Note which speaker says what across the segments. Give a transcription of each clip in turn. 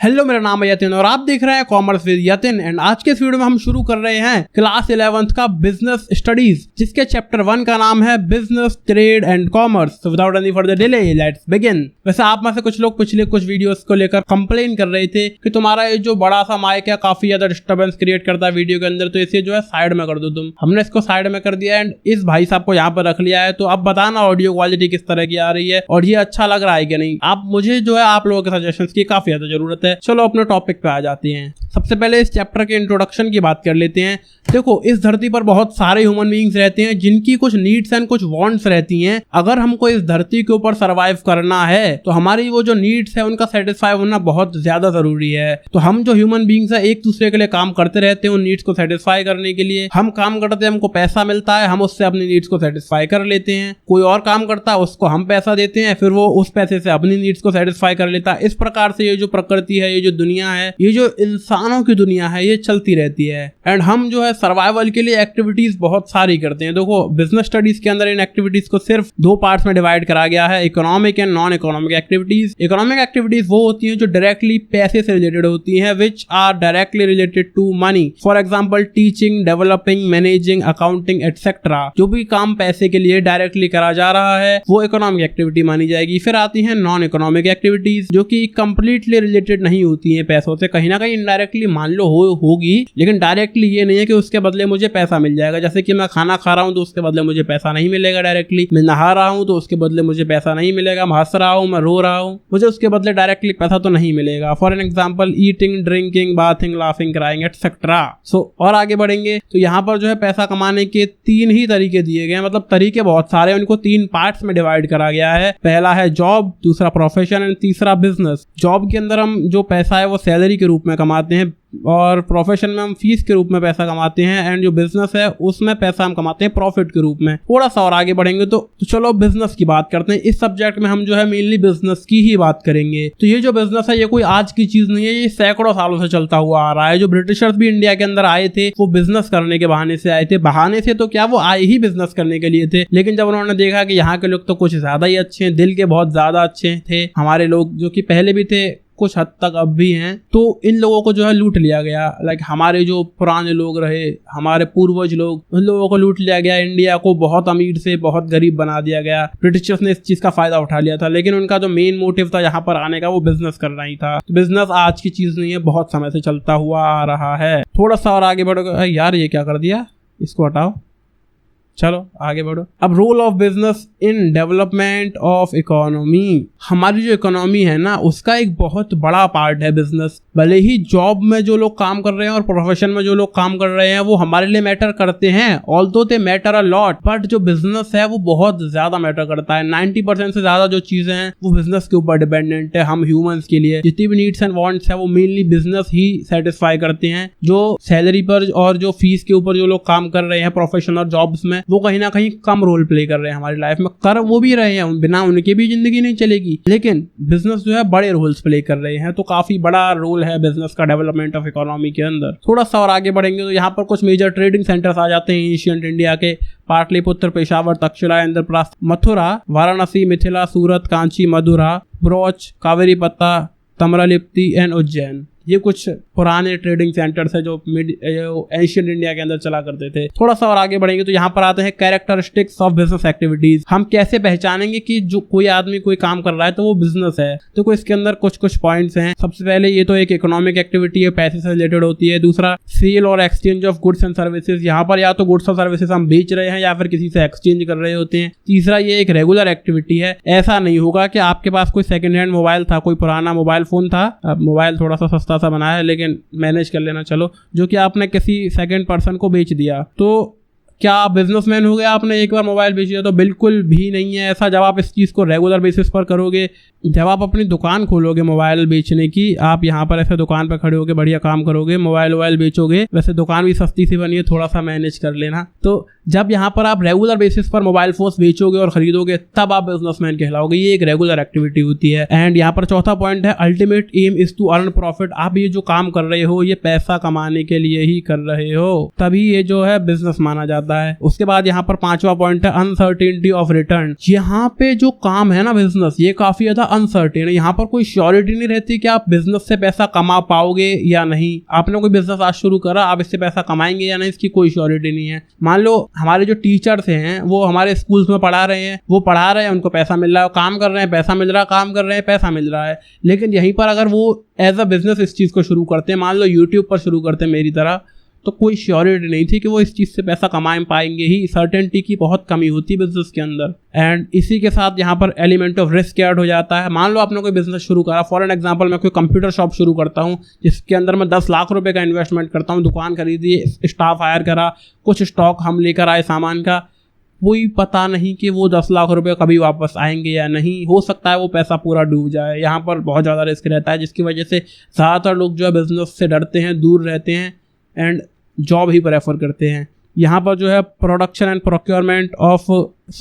Speaker 1: Hello, मेरा नाम है यतिन और आप देख रहे हैं कॉमर्स विद यतिन। एंड आज के इस वीडियो में हम शुरू कर रहे हैं क्लास 11th का बिजनेस स्टडीज, जिसके चैप्टर 1 का नाम है business, trade and commerce. So without any further delay let's begin. वैसे आप में से कुछ लोग पिछले कुछ वीडियोस को लेकर कंप्लेन कर रहे थे कि तुम्हारा ये जो बड़ा सा माइक है काफी ज्यादा डिस्टर्बेंस क्रिएट करता है वीडियो के अंदर, तो इसे जो है साइड में कर दो तुम। हमने इसको साइड में कर दिया एंड इस भाई साहब को यहाँ पर रख लिया है। तो अब बताना ऑडियो क्वालिटी किस तरह की आ रही है और ये अच्छा लग रहा है कि नहीं। आप मुझे जो है आप लोगों के सजेशंस की काफी ज्यादा जरूरत है। चलो अपने टॉपिक पे आ जाते हैं। सबसे पहले इस चैप्टर के इंट्रोडक्शन की बात कर लेते हैं। देखो, इस धरती पर बहुत सारे ह्यूमन बीइंग्स रहते हैं जिनकी कुछ नीड्स एंड कुछ वांट्स रहती हैं। अगर हमको इस धरती के ऊपर सरवाइव करना है तो हमारी वो जो नीड्स है उनका सेटिस्फाई होना बहुत ज्यादा जरूरी है। तो हम जो ह्यूमन बीइंग्स है एक दूसरे के लिए काम करते रहते हैं उन नीड्स को सेटिस्फाई करने के लिए। हम काम करते हैं, हमको पैसा मिलता है, हम उससे अपनी नीड्स को सेटिस्फाई कर लेते हैं। कोई और काम करता है, उसको हम पैसा देते हैं, फिर वो उस पैसे से अपनी नीड्स को सेटिस्फाई कर लेता है। इस प्रकार से ये जो प्रकृति है, ये जो दुनिया है, ये जो इंसानों की दुनिया है, ये चलती रहती है। एंड हम जो है सर्वाइवल के लिए एक्टिविटीज बहुत सारी करते हैं। देखो, बिजनेस स्टडीज के अंदर इन एक्टिविटीज को सिर्फ 2 पार्ट्स में डिवाइड करा गया है, economic and non economic activities. Economic activities वो होती हैं जो डायरेक्टली पैसे से रिलेटेड होती हैं, which are directly related to money. For example teaching, developing, managing, accounting etcetera. जो भी काम पैसे के लिए डायरेक्टली करा जा रहा है वो इकोनॉमिक एक्टिविटी मानी जाएगी। फिर आती है नॉन इकोनॉमिक एक्टिविटीज, जो कि कंप्लीटली रिलेटेड नहीं होती है पैसों से, कहीं ना कहीं इनडायरेक्टली मान लो होगी, लेकिन डायरेक्टली ये नहीं है कि उसके बदले मुझे पैसा मिल जाएगा। जैसे कि मैं खाना खा रहा हूं तो उसके बदले मुझे पैसा नहीं मिलेगा डायरेक्टली। मैं नहा रहा हूं तो उसके बदले मुझे पैसा नहीं मिलेगा। मैं हंस रहा हूं, मैं रो रहा हूं, मुझे उसके बदले डायरेक्टली पैसा तो नहीं मिलेगा। For an example eating, drinking, bathing, laughing, crying etcetera. So और आगे बढ़ेंगे तो यहाँ पर जो है पैसा कमाने के 3 ही तरीके दिए गए हैं। मतलब तरीके बहुत सारे हैं, उनको 3 पार्ट्स में डिवाइड करा गया है। पहला है जॉब, दूसरा प्रोफेशन एंड तीसरा बिजनेस। जॉब के अंदर हम जो पैसा है वो सैलरी के रूप में कमाते हैं और प्रोफेशन में हम फीस के रूप में पैसा कमाते हैं एंड जो बिजनेस है उसमें पैसा हम कमाते हैं प्रॉफिट के रूप में। थोड़ा सा और आगे बढ़ेंगे तो चलो बिजनेस की बात करते हैं। इस सब्जेक्ट में हम जो है मेनली बिजनेस की ही बात करेंगे। तो ये जो बिजनेस है ये कोई आज की चीज नहीं है, ये सैकड़ों सालों से चलता हुआ आ रहा है। जो ब्रिटिशर्स भी इंडिया के अंदर आए थे वो बिजनेस करने के बहाने से आए थे। बहाने से तो क्या, वो आए ही बिजनेस करने के लिए थे। लेकिन जब उन्होंने देखा कि यहाँ के लोग तो कुछ ज्यादा ही अच्छे हैं, दिल के बहुत ज्यादा अच्छे थे हमारे लोग, जो कि पहले भी थे कुछ हद तक अब भी हैं, तो इन लोगों को जो है लूट लिया गया। लाइक हमारे जो पुराने लोग रहे, हमारे पूर्वज लोग, उन लोगों को लूट लिया गया। इंडिया को बहुत अमीर से बहुत गरीब बना दिया गया। ब्रिटिशर्स ने इस चीज का फायदा उठा लिया था, लेकिन उनका जो मेन मोटिव था यहाँ पर आने का वो बिजनेस करना ही था। तो बिजनेस आज की चीज नहीं है, बहुत समय से चलता हुआ आ रहा है। थोड़ा सा और आगे बढ़ो। यार ये क्या कर दिया, इसको हटाओ। चलो आगे बढ़ो। अब role of business in development of economy. हमारी जो इकोनॉमी है ना उसका एक बहुत बड़ा पार्ट है बिजनेस। भले ही जॉब में जो लोग काम कर रहे हैं और प्रोफेशन में जो लोग काम कर रहे हैं वो हमारे लिए मैटर करते हैं, although they matter a lot, but जो बिजनेस है वो बहुत ज्यादा मैटर करता है। 90% से ज्यादा जो चीजें हैं वो बिजनेस के ऊपर डिपेंडेंट है। हम ह्यूमंस के लिए जितनी भी नीड्स एंड वांट्स है वो मेनली बिजनेस ही सेटिस्फाई करते हैं। जो सैलरी पर और जो फीस के ऊपर जो लोग काम कर रहे हैं प्रोफेशन और जॉब्स में, वो कहीं ना कहीं कम रोल प्ले कर रहे हैं हमारी लाइफ में। कर वो भी रहे हैं, बिना उनके भी जिंदगी नहीं चलेगी, लेकिन बिजनेस जो है बड़े रोल्स प्ले कर रहे हैं। तो काफी बड़ा रोल है बिजनेस का डेवलपमेंट ऑफ इकोनॉमी के अंदर। थोड़ा सा और आगे बढ़ेंगे तो यहाँ पर कुछ मेजर ट्रेडिंग सेंटर्स आ जाते हैं एशियंट इंडिया के। पाटलिपुत्र, पेशावर, तक्षशिला, इंद्रप्रस्थ, मथुरा, वाराणसी, मिथिला, सूरत, कांची, मदुरा, ब्रोच, कावेरी पत्ता, तम्रलिप्ति एंड उज्जैन। ये कुछ पुराने ट्रेडिंग सेंटर्स है जो एशियन इंडिया के अंदर चला करते थे। थोड़ा सा और आगे बढ़ेंगे तो यहाँ पर आते हैं कैरेक्टरिस्टिक्स ऑफ बिजनेस एक्टिविटीज। हम कैसे पहचानेंगे कि जो कोई आदमी कोई काम कर रहा है तो वो बिजनेस है। तो कोई इसके अंदर कुछ पॉइंट्स हैं। सबसे पहले ये तो एक इकोनॉमिक एक्टिविटी है, पैसे से रिलेटेड होती है। दूसरा सेल और exchange of goods and services. यहाँ पर या तो गुड्स और सर्विसेज हम बेच रहे हैं या फिर किसी से एक्सचेंज कर रहे होते हैं। तीसरा ये एक रेगुलर एक्टिविटी है। ऐसा नहीं होगा कि आपके पास कोई सेकंड हैंड मोबाइल था, कोई पुराना मोबाइल फोन था, अब मोबाइल थोड़ा सा सस्ता सा बनाया है लेकिन मैनेज कर लेना चलो, जो कि आपने किसी सेकंड पर्सन को बेच दिया। तो क्या आप बिजनेसमैन हो गए, आपने एक बार मोबाइल बेच दिया? तो बिल्कुल भी नहीं है ऐसा। जब आप इस चीज़ को रेगुलर बेसिस पर करोगे, जब आप अपनी दुकान खोलोगे मोबाइल बेचने की, आप यहाँ पर ऐसे दुकान पर खड़े होकर बढ़िया काम करोगे, मोबाइल बेचोगे। वैसे दुकान भी सस्ती सी बनी है, थोड़ा सा मैनेज कर लेना। तो जब यहाँ पर आप रेगुलर बेसिस पर मोबाइल फोन्स बेचोगे और खरीदोगे तब आप बिजनेसमैन कहलाओगे। ये एक रेगुलर एक्टिविटी होती है। एंड यहाँ पर चौथा पॉइंट है ultimate aim is to earn profit. आप ये जो काम कर रहे हो ये पैसा कमाने के लिए ही कर रहे हो, तभी ये जो है बिजनेस माना जाता जाता है। उसके बाद यहाँ पर 5वां पॉइंट है अनसर्टेनिटी ऑफ रिटर्न। यहाँ पे जो काम है ना बिजनेस, ये काफी ज्यादा अनसर्टेन है। यहाँ पर कोई श्योरिटी नहीं रहती कि आप बिजनेस से पैसा कमा पाओगे या नहीं। आपने कोई बिजनेस आज शुरू करा, आप इससे पैसा कमाएंगे या नहीं, इसकी कोई श्योरिटी नहीं है। मान लो हमारे जो टीचर्स हैं वो हमारे स्कूल्स में पढ़ा रहे हैं, वो पढ़ा रहे हैं, उनको पैसा मिल रहा है, काम कर रहे हैं, पैसा मिल रहा है, काम कर रहे हैं, पैसा मिल रहा है। लेकिन यहीं पर अगर वो एज अ बिजनेस इस चीज़ को शुरू करते हैं, मान लो यूट्यूब पर शुरू करते हैं मेरी तरह, तो कोई श्योरिटी नहीं थी कि वो इस चीज़ से पैसा कमा पाएंगे ही। सर्टेनिटी की बहुत कमी होती है बिजनेस के अंदर। एंड इसी के साथ यहाँ पर एलिमेंट ऑफ रिस्क ऐड हो जाता है। मान लो आपने कोई बिजनेस शुरू करा, फॉर एन एग्जांपल मैं कोई कंप्यूटर शॉप शुरू करता हूँ जिसके अंदर मैं 10 लाख रुपए का इन्वेस्टमेंट करता हूँ, दुकान खरीदी, स्टाफ हायर करा, कुछ स्टॉक हम लेकर आए सामान का, कोई पता नहीं कि वो 10 लाख रुपए कभी वापस आएंगे या नहीं। हो सकता है वो पैसा पूरा डूब जाए। यहाँ पर बहुत ज़्यादा रिस्क रहता है, जिसकी वजह से ज़्यादातर लोग जो है बिजनेस से डरते हैं, दूर रहते हैं एंड जॉब ही प्रेफर करते हैं। यहाँ पर जो है production and procurement of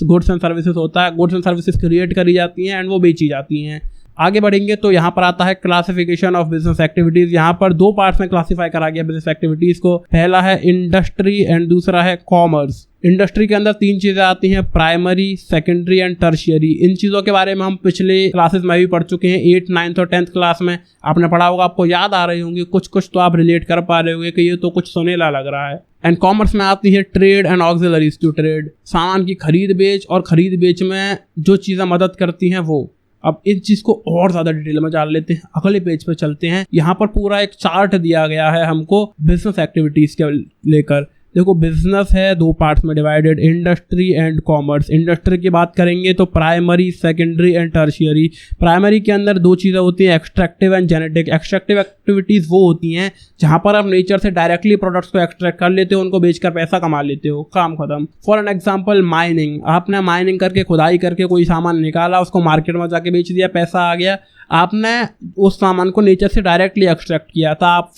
Speaker 1: goods and services होता है। गुड्स एंड सर्विसेज क्रिएट करी जाती हैं एंड वो बेची जाती हैं। आगे बढ़ेंगे तो यहाँ पर आता है क्लासिफिकेशन ऑफ बिजनेस एक्टिविटीज़। यहाँ पर 2 पार्ट्स में क्लासीफाई करा गया बिजनेस एक्टिविटीज़ को। पहला है इंडस्ट्री एंड दूसरा है कॉमर्स। इंडस्ट्री के अंदर 3 चीज़ें आती हैं, प्राइमरी, सेकेंडरी एंड टर्शियरी। इन चीज़ों के बारे में हम पिछले क्लासेस में भी पढ़ चुके हैं। 8th, 9th और 10th क्लास में आपने पढ़ा होगा, आपको याद आ रही होंगी, कुछ तो आप रिलेट कर पा रहे होंगे कि ये तो कुछ सुनेला लग रहा है। एंड कॉमर्स में आती है trade and auxiliaries to trade. सामान की खरीद बेच और खरीद बेच में जो चीज़ें मदद करती हैं वो। अब इस चीज़ को और ज़्यादा डिटेल में जान लेते हैं। अगले पेज पे चलते हैं। यहाँ पर पूरा एक चार्ट दिया गया है हमको बिजनेस एक्टिविटीज़ के लेकर। देखो बिजनेस है 2 पार्ट्स में divided, industry and commerce. Industry की बात करेंगे तो primary, secondary and tertiary. Primary के अंदर 2 चीज़ें होती हैं, extractive and genetic. Extractive activities वो होती हैं जहाँ पर आप नेचर से डायरेक्टली प्रोडक्ट्स को एक्सट्रैक्ट कर लेते हो, उनको बेचकर पैसा कमा लेते हो, काम खत्म। For an example mining. आपने माइनिंग करके, खुदाई करके कोई सामान निकाला, उसको मार्केट में जाके बेच दिया, पैसा आ गया। आपने उस सामान को नेचर से डायरेक्टली एक्सट्रैक्ट किया था। आप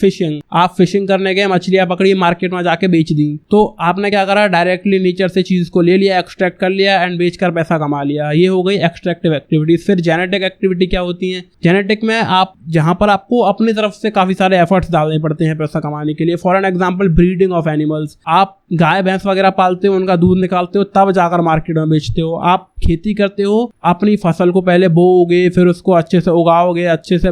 Speaker 1: फिशिंग करने गए, मछलियां पकड़ी, मार्केट में जाके बेच दी। तो आपने क्या करा, डायरेक्टली नेचर से चीज को ले लिया, एक्सट्रैक्ट कर लिया एंड बेचकर पैसा कमा लिया। ये हो गई एक्सट्रैक्टिव एक्टिविटीज। फिर जेनेटिक एक्टिविटी क्या होती है? जेनेटिक में आप जहां पर आपको अपनी तरफ से काफी सारे एफर्ट्स डालने पड़ते हैं पैसा कमाने के लिए। For an example breeding of animals. आप गाय भैंस वगैरह पालते हो, उनका दूध निकालते हो, तब जाकर मार्केट में बेचते हो। आप खेती करते हो, अपनी फसल को पहले बोओगे, फिर उसको अच्छे से उगाओगे, अच्छे से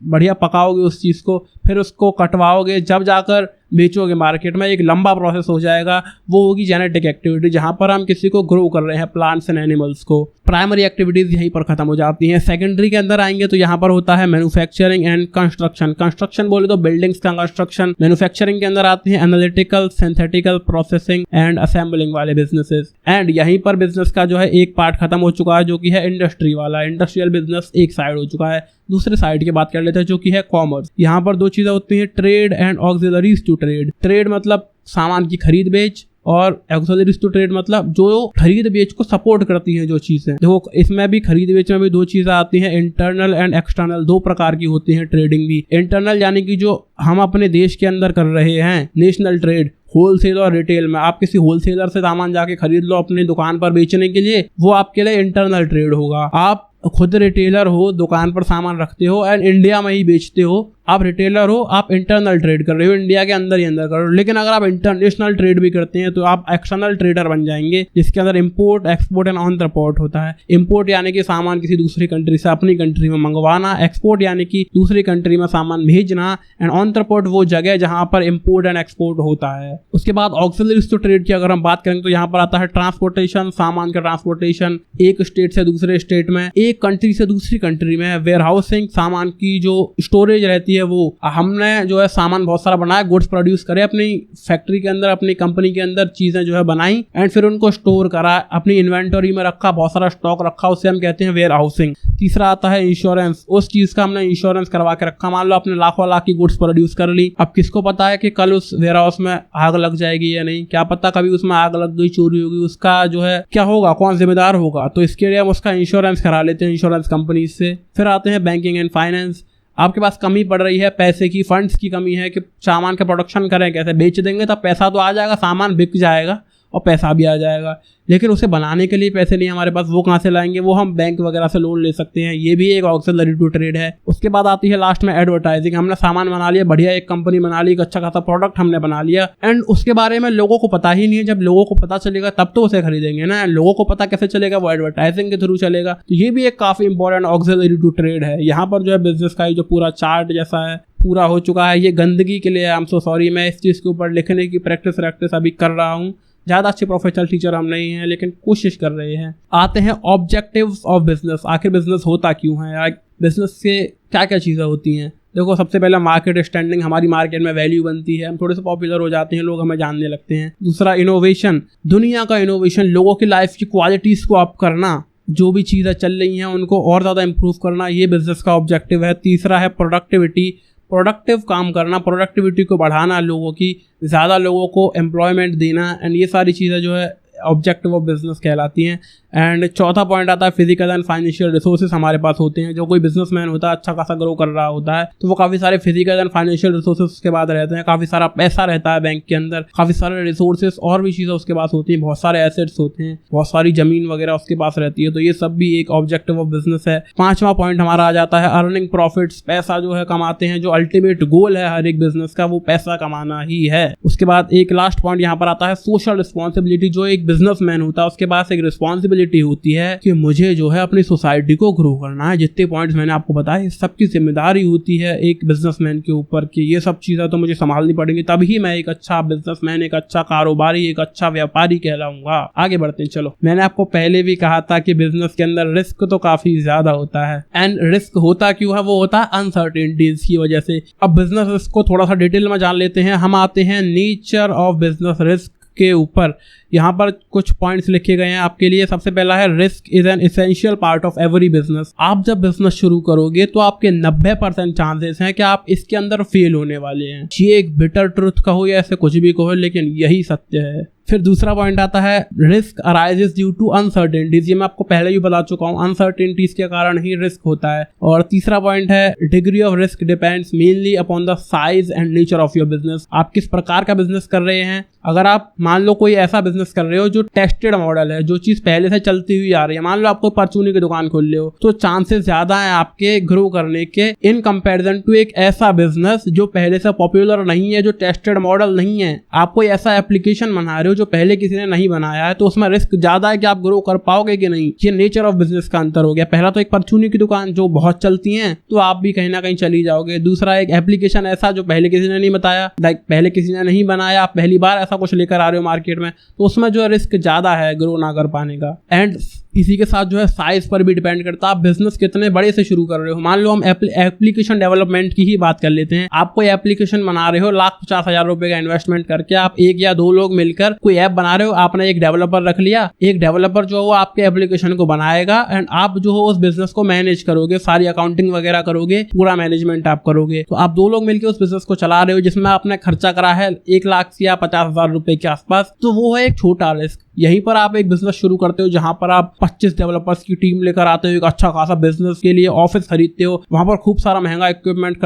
Speaker 1: बढ़िया पकाओगे उस चीज़ को, फिर उसको कटवाओगे, जब जाकर बेचोगे मार्केट में। एक लंबा प्रोसेस हो जाएगा, वो होगी जेनेटिक एक्टिविटी, जहाँ पर हम किसी को ग्रो कर रहे हैं, प्लांट्स एंड एनिमल्स को। प्राइमरी एक्टिविटीज़ यहीं पर खत्म हो जाती हैं। सेकेंडरी के अंदर आएंगे तो यहाँ पर होता है मैन्युफैक्चरिंग एंड कंस्ट्रक्शन। कंस्ट्रक्शन बोले तो बिल्डिंग्स का कंस्ट्रक्शन। मैन्युफैक्चरिंग के अंदर आती है analytical, synthetical, processing and assembling वाले बिजनेसेस। एंड यहीं पर बिजनेस का जो है एक पार्ट खत्म हो चुका है, जो कि है इंडस्ट्री वाला। इंडस्ट्रियल बिजनेस एक साइड हो चुका है। दूसरे साइड की बात कर लेते हैं, जो कि है कॉमर्स। यहाँ पर 2 चीज़ें होती हैं, trade and auxiliaries to trade. Trade मतलब सामान की खरीद बेच, और ऑक्सिलरीज टू ट्रेड मतलब जो खरीद बेच को सपोर्ट करती हैं जो चीज़ें। देखो इसमें भी, खरीद बेच में भी 2 चीज़ें आती हैं, इंटरनल एंड एक्सटर्नल। 2 प्रकार की होती हैं ट्रेडिंग भी। इंटरनल यानी कि जो हम अपने देश के अंदर कर रहे हैं, नेशनल ट्रेड, होलसेल और रिटेल में। आप किसी होलसेलर से सामान जाके खरीद लो अपनी दुकान पर बेचने के लिए, वो आपके लिए इंटरनल ट्रेड होगा। आप खुद रिटेलर हो, दुकान पर सामान रखते हो एंड इंडिया में ही बेचते हो, आप रिटेलर हो, आप इंटरनल ट्रेड कर रहे हो, इंडिया के अंदर ही अंदर कर रहे हो। लेकिन अगर आप इंटरनेशनल ट्रेड भी करते हैं तो आप एक्सटर्नल ट्रेडर बन जाएंगे, जिसके अंदर इंपोर्ट, एक्सपोर्ट एंड ऑनट्रपोर्ट होता है। इंपोर्ट यानी कि सामान किसी दूसरी कंट्री से अपनी कंट्री में मंगवाना, एक्सपोर्ट यानी कि दूसरी कंट्री में सामान भेजना, एंड ऑनट्रपोर्ट वो जगह जहां पर इंपोर्ट एंड एक्सपोर्ट होता है। उसके बाद ऑक्सिलरीज टू ट्रेड की अगर हम बात करेंगे तो यहाँ पर आता है ट्रांसपोर्टेशन, सामान का ट्रांसपोर्टेशन एक स्टेट से दूसरे स्टेट में, एक कंट्री से दूसरी कंट्री में। वेयर हाउसिंग, सामान की जो स्टोरेज रहती है वो। हमने जो है सामान बहुत सारा बनाया, गुड्स प्रोड्यूस करे अपनी फैक्ट्री के अंदर, अपनी कंपनी के अंदर चीजें जो है बनाई एंड फिर उनको स्टोर करा, अपनी इन्वेंटरी में रखा, बहुत सारा स्टॉक रखा, उसे हम कहते हैं वेयर हाउसिंग। तीसरा आता है इंश्योरेंस। उस चीज का हमने इंश्योरेंस करवा के रखा। मान लो आपने लाखों लाख की गुड्स प्रोड्यूस कर ली, अब किसको पता है कि कल उस वेयर हाउस में आग लग जाएगी या नहीं? क्या पता कभी उसमें आग लग गई, चोरी होगी, उसका जो है क्या होगा, कौन जिम्मेदार होगा? तो इसके लिए हम उसका इंश्योरेंस करा लेते हैं इंश्योरेंस कंपनी से। फिर आते हैं बैंकिंग एंड फाइनेंस। आपके पास कमी पड़ रही है पैसे की, फंड्स की कमी है कि सामान का प्रोडक्शन करें कैसे, बेच देंगे तब पैसा तो आ जाएगा, सामान बिक जाएगा और पैसा भी आ जाएगा। लेकिन उसे बनाने के लिए पैसे नहीं हमारे पास, वो कहाँ से लाएंगे? वो हम बैंक वगैरह से लोन ले सकते हैं, ये भी एक ऑक्सिलरी टू ट्रेड है। उसके बाद आती है लास्ट में एडवर्टाइजिंग। हमने सामान बना लिया, बढ़िया एक कंपनी बना ली, एक अच्छा खासा प्रोडक्ट हमने बना लिया, एंड उसके बारे में लोगों को पता ही नहीं है। जब लोगों को पता चलेगा तब तो उसे खरीदेंगे ना। लोगों को पता कैसे चलेगा? वो एडवर्टाइजिंग के थ्रू चलेगा। तो ये भी एक काफी इंपॉर्टेंट ऑक्सिलरी टू ट्रेड है। यहाँ पर जो है बिजनेस का जो पूरा चार्ट जैसा है पूरा हो चुका है। ये गंदगी के लिए आई एम सो सॉरी, मैं इस चीज़ के ऊपर लिखने की प्रैक्टिस अभी कर रहा हूँ। ज़्यादा अच्छे प्रोफेशनल टीचर हम नहीं हैं, लेकिन कोशिश कर रहे हैं। आते हैं ऑब्जेक्टिव्स ऑफ बिजनेस। आखिर बिजनेस होता क्यों है? बिजनेस से क्या क्या चीज़ें होती हैं? देखो, सबसे पहला मार्केट स्टैंडिंग, हमारी मार्केट में वैल्यू बनती है, हम थोड़े से पॉपुलर हो जाते हैं, लोग हमें जानने लगते हैं। दूसरा इनोवेशन, दुनिया का इनोवेशन, लोगों की लाइफ की क्वालिटीज़ को अप करना, जो भी चीज़ें चल रही हैं उनको और ज़्यादा इम्प्रूव करना, ये बिजनेस का ऑब्जेक्टिव है। तीसरा है प्रोडक्टिविटी, प्रोडक्टिव काम करना, प्रोडक्टिविटी को बढ़ाना, लोगों की ज़्यादा लोगों को एम्प्लॉयमेंट देना, एंड ये सारी चीज़ें जो है ऑब्जेक्टिव ऑफ बिजनेस कहलाती हैं। एंड चौथा पॉइंट आता है फिजिकल एंड फाइनेंशियल रिसोर्सेज हमारे पास होते हैं। जो कोई बिजनेसमैन होता है, अच्छा खासा ग्रो कर रहा होता है, तो वो काफ़ी सारे फिजिकल एंड फाइनेंशियल रिसोर्सेज उसके बाद रहते हैं। काफ़ी सारा पैसा रहता है बैंक के अंदर, काफ़ी सारे रिसोर्सेज और भी चीज़ें उसके पास होती हैं, बहुत सारे एसेट्स होते हैं, बहुत सारी जमीन वगैरह उसके पास रहती है। तो ये सब भी एक ऑब्जेक्टिव ऑफ बिजनेस है। पांचवा पॉइंट हमारा आ जाता है अर्निंग प्रॉफिट्स, पैसा जो है कमाते हैं। जो अल्टीमेट गोल है हर एक बिजनेस का, वो पैसा कमाना ही है। उसके बाद एक लास्ट पॉइंट यहाँ पर आता है सोशल रिस्पॉन्सिबिलिटी। जो एक बिजनेसमैन होता है उसके पास एक रिस्पॉन्सिबिलिटी होती है कि मुझे जो है अपनी सोसाइटी को ग्रो करना है। जितने पॉइंट्स मैंने आपको बताए, सबकी जिम्मेदारी होती है एक बिजनेसमैन के ऊपर कि ये सब चीज़ें तो मुझे संभालनी पड़ेंगी, तभी मैं एक अच्छा बिजनेसमैन, एक अच्छा कारोबारी, एक अच्छा व्यापारी कहलाऊंगा। आगे बढ़ते हैं। चलो, मैंने आपको पहले भी कहा था कि बिजनेस के अंदर रिस्क तो काफी ज्यादा होता है। एंड रिस्क होता क्यों है? वो होता है अनसर्टेनिटीज की वजह से। अब बिजनेस रिस्क को थोड़ा सा डिटेल में जान लेते हैं। हम आते हैं नेचर ऑफ बिजनेस रिस्क के ऊपर। यहाँ पर कुछ पॉइंट्स लिखे गए हैं आपके लिए। सबसे पहला है risk is an essential part of every business. आप जब बिजनेस शुरू करोगे तो आपके 90% चांसेस हैं कि आप इसके अंदर फेल होने वाले हैं। ये एक बिटर ट्रुथ कहो या ऐसे कुछ भी कहो, लेकिन यही सत्य है। फिर दूसरा पॉइंट आता है risk arises due to uncertainties. ये मैं आपको पहले भी बता चुका हूँ, अनसर्टेनिटीज के कारण ही रिस्क होता है। और तीसरा पॉइंट है degree of risk depends mainly upon the size and nature of your business. आप किस प्रकार का बिजनेस कर रहे हैं। अगर आप मान लो कोई ऐसा बिजनेस कर रहे हो जो टेस्टेड मॉडल है, जो चीज पहले से चलती हुई आ रही है, मान लो आपको परचूनी की दुकान खोल ले हो, तो चांसेस ज्यादा है आपके ग्रो करने के इन कंपैरिजन टू एक ऐसा बिजनेस जो पहले से पॉपुलर नहीं है, जो टेस्टेड मॉडल नहीं है। आप कोई ऐसा एप्लीकेशन बना रहे हो जो पहले किसी ने नहीं बनाया है, तो उसमें रिस्क ज्यादा है कि आप ग्रो कर पाओगे कि नहीं। ये नेचर ऑफ बिजनेस का अंतर हो गया। पहला तो एक परचूनी की दुकान जो बहुत चलती है, तो आप भी कहीं ना कहीं चली जाओगे। दूसरा एक एप्लीकेशन ऐसा जो पहले किसी ने नहीं बताया, लाइक पहले किसी ने नहीं बनाया, आप पहली बार ऐसा कुछ लेकर आ रहे हो मार्केट में, तो उसमें जो रिस्क ज्यादा है ग्रो ना कर पाने का। एंड इसी के साथ जो है साइज पर भी डिपेंड करता है, आप बिजनेस कितने बड़े से शुरू कर रहे हो। मान लो हम एप्लीकेशन डेवलपमेंट की ही बात कर लेते हैं। आप कोई एप्लीकेशन बना रहे हो, 1,50,000 रुपए का इन्वेस्टमेंट करके आप 1 या 2 लोग मिलकर कोई ऐप बना रहे हो। आपने एक डेवलपर रख लिया, एक डेवलपर जो है वो आपके एप्लीकेशन को बनाएगा, एंड आप जो है उस बिजनेस को मैनेज करोगे, सारी अकाउंटिंग वगैरह करोगे, पूरा मैनेजमेंट आप करोगे। तो आप 2 लोग मिलकर उस बिजनेस को चला रहे हो, जिसमें आपने खर्चा करा है 1 लाख या 50,000 रुपए के आसपास, तो वो है एक छोटा रिस्क। यहीं पर आप एक बिजनेस शुरू करते हो जहां पर आप 25 डेवलपर्स की टीम लेकर आते हो, एक अच्छा खासा बिजनेस के लिए ऑफिस खरीदते हो, वहां पर खूब सारा महंगा इक्विपमेंट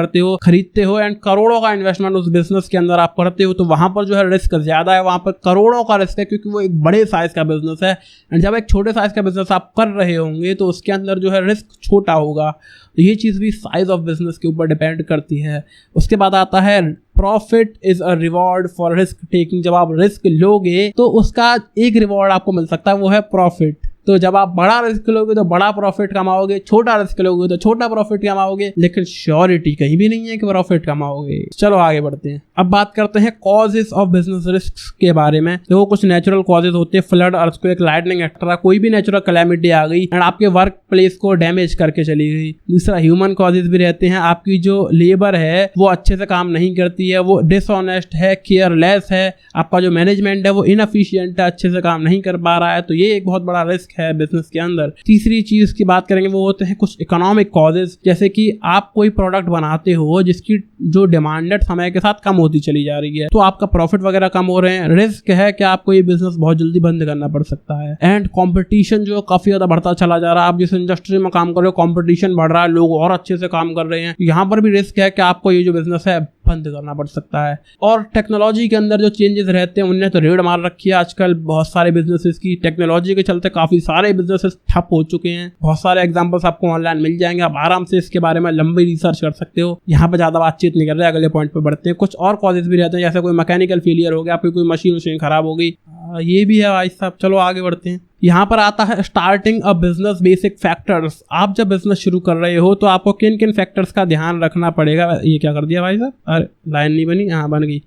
Speaker 1: खरीदते हो, एंड करोड़ों का इन्वेस्टमेंट उस बिजनेस के अंदर आप करते हो। तो वहां पर जो है रिस्क ज्यादा है, वहां पर करोड़ों का रिस्क है, क्योंकि वो एक बड़े साइज का बिजनेस है। एंड जब एक छोटे साइज का बिजनेस आप कर रहे होंगे तो उसके अंदर जो है रिस्क छोटा होगा। तो ये चीज़ भी साइज ऑफ बिजनेस के ऊपर डिपेंड करती है। उसके बाद आता है profit is a reward for risk taking. जब आप रिस्क लोगे तो उसका एक रिवॉर्ड आपको मिल सकता है, वो है प्रॉफिट। तो जब आप बड़ा रिस्क लोगे तो बड़ा प्रॉफिट कमाओगे, छोटा रिस्क लोगे तो छोटा प्रॉफिट कमाओगे, लेकिन श्योरिटी कहीं भी नहीं है कि प्रॉफिट कमाओगे। चलो आगे बढ़ते हैं। अब बात करते हैं कॉजेस ऑफ बिजनेस रिस्क के बारे में। देखो, कुछ नेचुरल कॉजेस होते हैं, फ्लड, अर्थक्वेक, लाइटनिंग एक्सेट्रा। कोई भी नेचुरल कैलेमिटी आ गई एंड आपके वर्क प्लेस को डैमेज करके चली गई। दूसरा ह्यूमन कॉजेस भी रहते हैं, आपकी जो लेबर है वो अच्छे से काम नहीं करती है, वो डिसऑनेस्ट है, केयरलेस है, आपका जो मैनेजमेंट है वो इनएफिशिएंट है, अच्छे से काम नहीं कर पा रहा है। तो ये एक बहुत बड़ा रिस्क है बिजनेस के अंदर। तीसरी चीज की बात करेंगे, वो होते हैं कुछ इकोनॉमिक कॉजेज, जैसे कि आप कोई प्रोडक्ट बनाते हो जिसकी जो डिमांडेड समय के साथ कम होती चली जा रही है, तो आपका प्रॉफिट वगैरह कम हो रहे हैं। रिस्क है कि आपको ये बिजनेस बहुत जल्दी बंद करना पड़ सकता है। एंड कंपटीशन जो काफी ज्यादा बढ़ता चला जा रहा है। आप जिस इंडस्ट्री में काम कर रहे हो, कंपटीशन बढ़ रहा है, लोग और अच्छे से काम कर रहे हैं। यहाँ पर भी रिस्क है कि आपको ये जो बिजनेस है बंद करना पड़ सकता है। और टेक्नोलॉजी के अंदर जो चेंजेस रहते हैं उनने तो रेड मार रखी है आजकल बहुत सारे बिजनेसेस की। टेक्नोलॉजी के चलते काफ़ी सारे बिजनेसेस ठप हो चुके हैं। बहुत सारे एग्जांपल्स आपको ऑनलाइन मिल जाएंगे, आप आराम से इसके बारे में लंबी रिसर्च कर सकते हो। यहाँ पे ज़्यादा बातचीत नहीं कर रहे, अगले पॉइंट पे बढ़ते हैं। कुछ और कॉजेज भी रहते हैं, जैसे कोई मैकेनिकल फेलियर हो गया, आपकी कोई मशीन खराब हो गई, ये भी है भाई साहब। चलो आगे बढ़ते हैं। यहाँ पर आता है starting a business basic factors. आप जब बिजनेस शुरू कर रहे हो तो आपको किन किन फैक्टर्स का ध्यान रखना पड़ेगा। ये क्या कर दिया भाई साहब, अरे लाइन नहीं बनी, हाँ बन गई,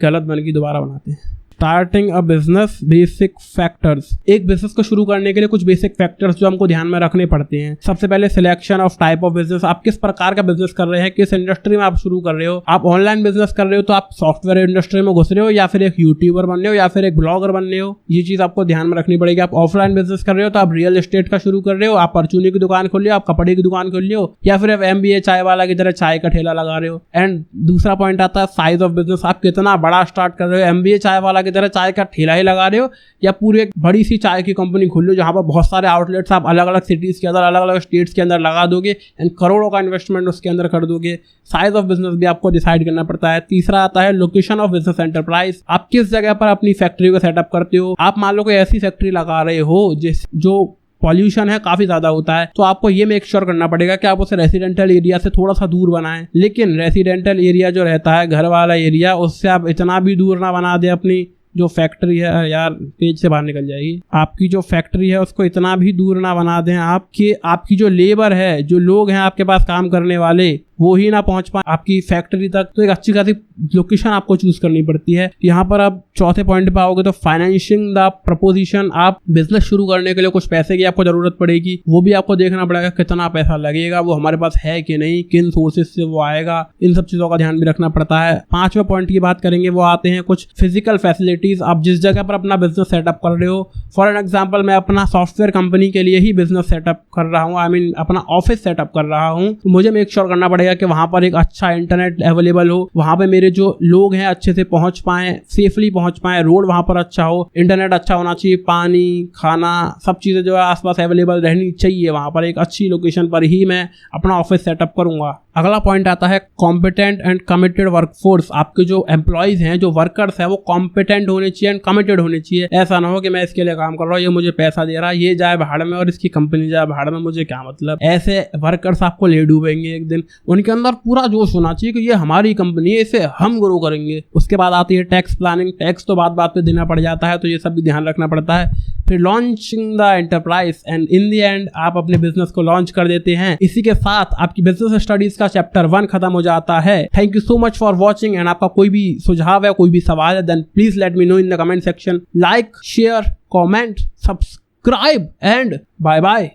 Speaker 1: गलत बन गई, दोबारा बनाते हैं। Starting a business basic factors. एक बिजनेस को शुरू करने के लिए कुछ बेसिक फैक्टर्स जो हमको ध्यान में रखने पड़ते हैं। सबसे पहले selection of type of business. आप किस प्रकार का बिजनेस कर रहे हैं, किस इंडस्ट्री में आप शुरू कर रहे हो। आप ऑनलाइन बिजनेस कर रहे हो तो आप सॉफ्टवेयर इंडस्ट्री में घुस रहे हो, या फिर एक यूट्यूबर बन रहे हो, या फिर एक ब्लॉगर बन रहे हो। ये चीज आपको ध्यान में रखनी पड़ेगी। आप ऑफलाइन बिजनेस कर रहे हो तो आप रियल एस्टेट का शुरू कर रहे हो, आप परचूनी की दुकान खोल रहे हो, आप कपड़े की दुकान खोल रहे हो, या फिर आप MBA चाय वाला की तरह चाय का ठेला लगा रहे हो। एंड दूसरा पॉइंट आता है साइज ऑफ बिजनेस। आप कितना बड़ा स्टार्ट कर रहे हो, MBA चाय वाला की तरह चाय का ठेला ही लगा रहे हो, या पूरी एक बड़ी सी चाय की कंपनी खोल लो जहां पर बहुत सारे आउटलेट्स आप अलग अलग सिटीज के अंदर, अलग अलग स्टेट्स के अंदर लगा दोगे एंड करोड़ों का इन्वेस्टमेंट उसके अंदर कर दोगे। साइज ऑफ बिजनेस भी आपको डिसाइड करना पड़ता है। तीसरा आता है लोकेशन ऑफ बिजनेस एंटरप्राइज। आप किस जगह पर अपनी फैक्ट्री को सेटअप करते हो। आप मान लो कोई ऐसी फैक्ट्री लगा रहे हो जो पॉल्यूशन है काफी ज्यादा होता है, तो आपको ये मेक श्योर करना पड़ेगा कि आप उसे रेसिडेंशियल एरिया से थोड़ा सा दूर बनाएं। लेकिन रेसिडेंशियल एरिया जो रहता है, घर वाला एरिया, उससे आप इतना भी दूर ना बना दें अपनी जो फैक्ट्री है, यार पेज से बाहर निकल जाएगी। आपकी जो फैक्ट्री है उसको इतना भी दूर ना बना दें आपकी जो लेबर है, जो लोग हैं आपके पास काम करने वाले, वो ही ना पहुंच पाए आपकी फैक्ट्री तक। तो एक अच्छी खासी लोकेशन आपको चूज करनी पड़ती है। यहाँ पर आप चौथे पॉइंट पे आओगे तो फाइनेंशिंग द प्रपोजिशन। आप बिजनेस शुरू करने के लिए कुछ पैसे की आपको जरूरत पड़ेगी, वो भी आपको देखना पड़ेगा कितना पैसा लगेगा, वो हमारे पास है कि नहीं, किन सोर्सेज से वो आएगा, इन सब चीजों का ध्यान भी रखना पड़ता है। पांचवें पॉइंट की बात करेंगे, वो आते हैं कुछ फिजिकल फैसिलिटीज। आप जिस जगह पर अपना बिजनेस सेटअप कर रहे हो, फॉर एन एग्जाम्पल मैं अपना सॉफ्टवेयर कंपनी के लिए ही बिजनेस सेटअप कर रहा हूँ, आई मीन अपना ऑफिस सेटअप कर रहा हूँ, तो मुझे मेक श्योर करना पड़ेगा कि वहां पर एक अच्छा इंटरनेट अवेलेबल हो, वहां पे मेरे जो लोग हैं अच्छे से पहुंच पाएं, सेफली पहुंच पाएं, रोड वहां पर अच्छा हो, इंटरनेट अच्छा होना चाहिए, पानी, खाना, सब चीजें जो है आसपास अवेलेबल रहनी चाहिए। वहां पर एक अच्छी लोकेशन पर ही मैं अपना ऑफिस सेटअप करूंगा। अगला पॉइंट आता है कॉम्पिटेंट एंड कमिटेड वर्कफोर्स। आपके जो एम्प्लॉयज हैं, जो वर्कर्स हैं, वो कॉम्पिटेंट होने चाहिए एंड कमिटेड होने चाहिए। ऐसा ना हो कि मैं इसके लिए काम कर रहा हूँ, ये मुझे पैसा दे रहा है, ये जाए भाड़ में और इसकी कंपनी जाए भाड़ में, मुझे क्या मतलब। ऐसे वर्कर्स आपको ले डूबेंगे एक दिन। उनके अंदर पूरा जोश होना चाहिए कि ये हमारी कंपनी है, इसे हम ग्रो करेंगे। उसके बाद आती है टैक्स प्लानिंग। टैक्स तो बात बात पे देना पड़ जाता है, तो ये सब भी ध्यान रखना पड़ता है। फिर launching the enterprise and in the end आप अपने बिजनेस को लॉन्च कर देते हैं। इसी के साथ आपकी बिजनेस स्टडीज का चैप्टर 1 खत्म हो जाता है। Thank you so much for watching. And आपका कोई भी सुझाव है, कोई भी सवाल है, then please let me know in the comment section. Like, share, comment, subscribe and bye bye.